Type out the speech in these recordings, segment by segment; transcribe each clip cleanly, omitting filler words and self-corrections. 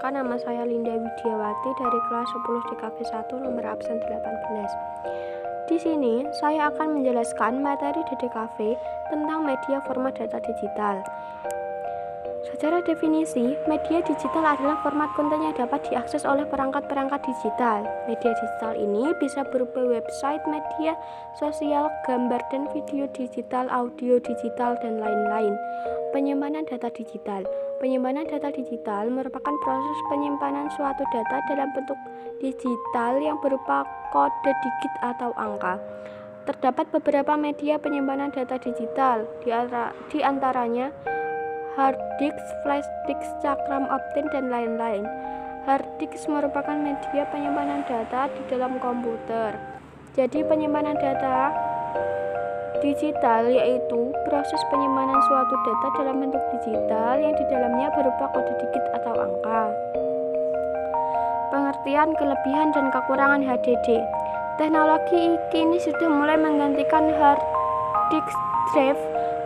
Perkenalkan, nama saya Linda Widiawati dari kelas 10 DKV 1 nomor absen 18. Di sini saya akan menjelaskan materi DKV tentang media format data digital. Secara definisi, media digital adalah format konten yang dapat diakses oleh perangkat-perangkat digital. Media digital ini bisa berupa website, media sosial, gambar dan video digital, audio digital, dan lain-lain. Penyimpanan data digital. Penyimpanan data digital merupakan proses penyimpanan suatu data dalam bentuk digital yang berupa kode digit atau angka. Terdapat beberapa media penyimpanan data digital, di antaranya hard disk, flash disk, cakram optik, dan lain-lain. Hard disk merupakan media penyimpanan data di dalam komputer. Jadi penyimpanan data digital yaitu proses penyimpanan suatu data dalam bentuk digital yang di dalamnya berupa kode digit atau angka. Pengertian, kelebihan, dan kekurangan HDD. Teknologi kini sudah mulai menggantikan hard disk drive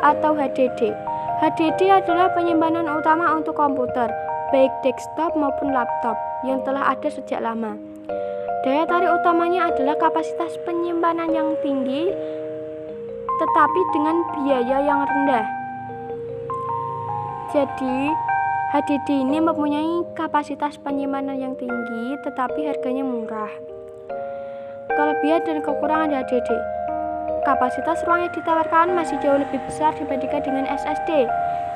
atau HDD. HDD adalah penyimpanan utama untuk komputer, baik desktop maupun laptop, yang telah ada sejak lama. Daya tarik utamanya adalah kapasitas penyimpanan yang tinggi, tetapi dengan biaya yang rendah. Jadi, HDD ini mempunyai kapasitas penyimpanan yang tinggi, tetapi harganya murah. Kelebihan dan kekurangan HDD. Kapasitas ruang yang ditawarkan masih jauh lebih besar dibandingkan dengan SSD.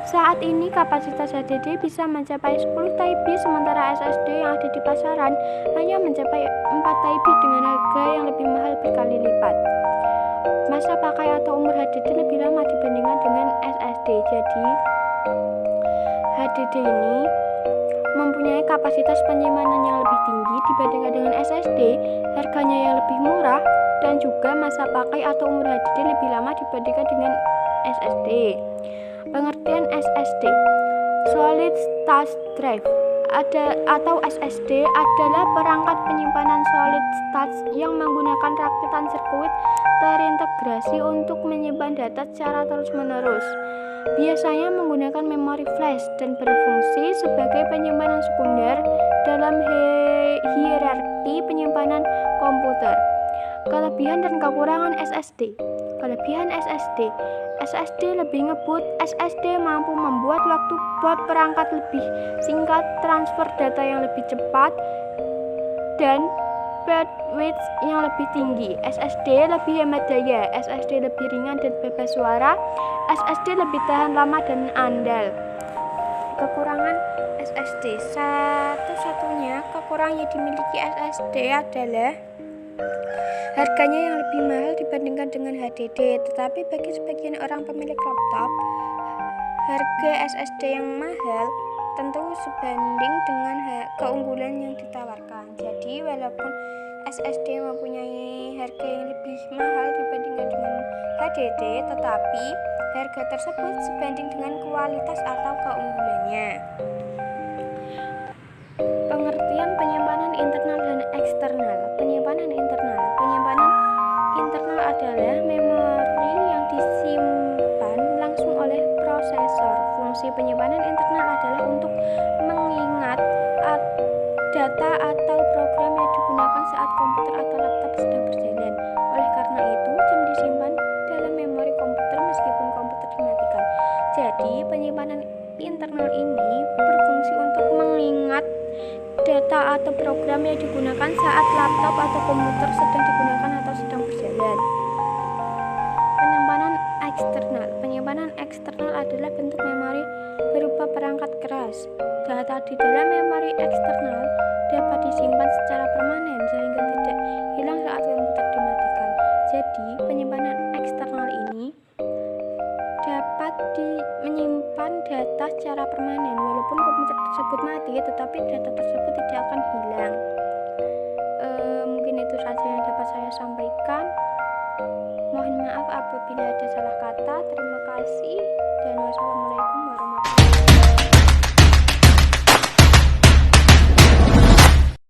Saat ini kapasitas HDD bisa mencapai 10 TB, sementara SSD yang ada di pasaran hanya mencapai 4 TB dengan harga yang lebih mahal berkali lipat. Masa pakai atau umur HDD lebih lama dibandingkan dengan SSD. Jadi, HDD ini mempunyai kapasitas penyimpanan yang lebih tinggi dibandingkan dengan SSD, harganya yang lebih murah, dan juga masa pakai atau umur HDD lebih lama dibandingkan dengan SSD. Pengertian SSD, Solid State Drive atau SSD adalah perangkat penyimpanan solid state yang menggunakan rakitan sirkuit terintegrasi untuk menyimpan data secara terus-menerus. Biasanya menggunakan memori flash dan berfungsi sebagai penyimpanan sekunder dalam hierarki penyimpanan komputer. Kelebihan dan kekurangan SSD. Kelebihan SSD. SSD lebih ngebut. SSD mampu membuat waktu boot perangkat lebih singkat, transfer data yang lebih cepat, dan bandwidth yang lebih tinggi. SSD lebih hemat daya. SSD lebih ringan dan bebas suara. SSD lebih tahan lama dan andal. Kekurangan SSD. Satu-satunya kekurangan yang dimiliki SSD adalah harganya yang lebih mahal dibandingkan dengan HDD. Tetapi bagi sebagian orang pemilik laptop, harga SSD yang mahal tentu sebanding dengan keunggulan yang ditawarkan. Jadi walaupun SSD mempunyai harga yang lebih mahal dibandingkan dengan HDD, tetapi harga tersebut sebanding dengan kualitas atau keunggulannya. Pengertian penyimpanan internal dan eksternal. Penyimpanan internal. Penyimpanan internal adalah memori yang disimpan langsung oleh prosesor. Fungsi penyimpanan internal adalah untuk mengingat data atau program yang digunakan saat komputer atau laptop sedang berjalan. Oleh karena itu, jam disimpan dalam memori komputer meskipun komputer dimatikan. Jadi, penyimpanan internal ini berfungsi untuk mengingat data atau program yang digunakan saat laptop atau komputer sedang digunakan atau sedang berjalan. Penyimpanan eksternal. Penyimpanan eksternal adalah bentuk memori berupa perangkat keras. Data di dalam memori eksternal dapat disimpan secara permanen sehingga tidak hilang saat komputer dimatikan. Jadi, penyimpanan eksternal ini dapat menyimpan data secara permanen. Walaupun komputer tersebut mati, tetapi data tersebut tidak akan hilang. Mungkin itu saja yang dapat saya sampaikan. Mohon maaf apabila ada salah kata. Terima kasih dan wassalamualaikum warahmatullahi wabarakatuh.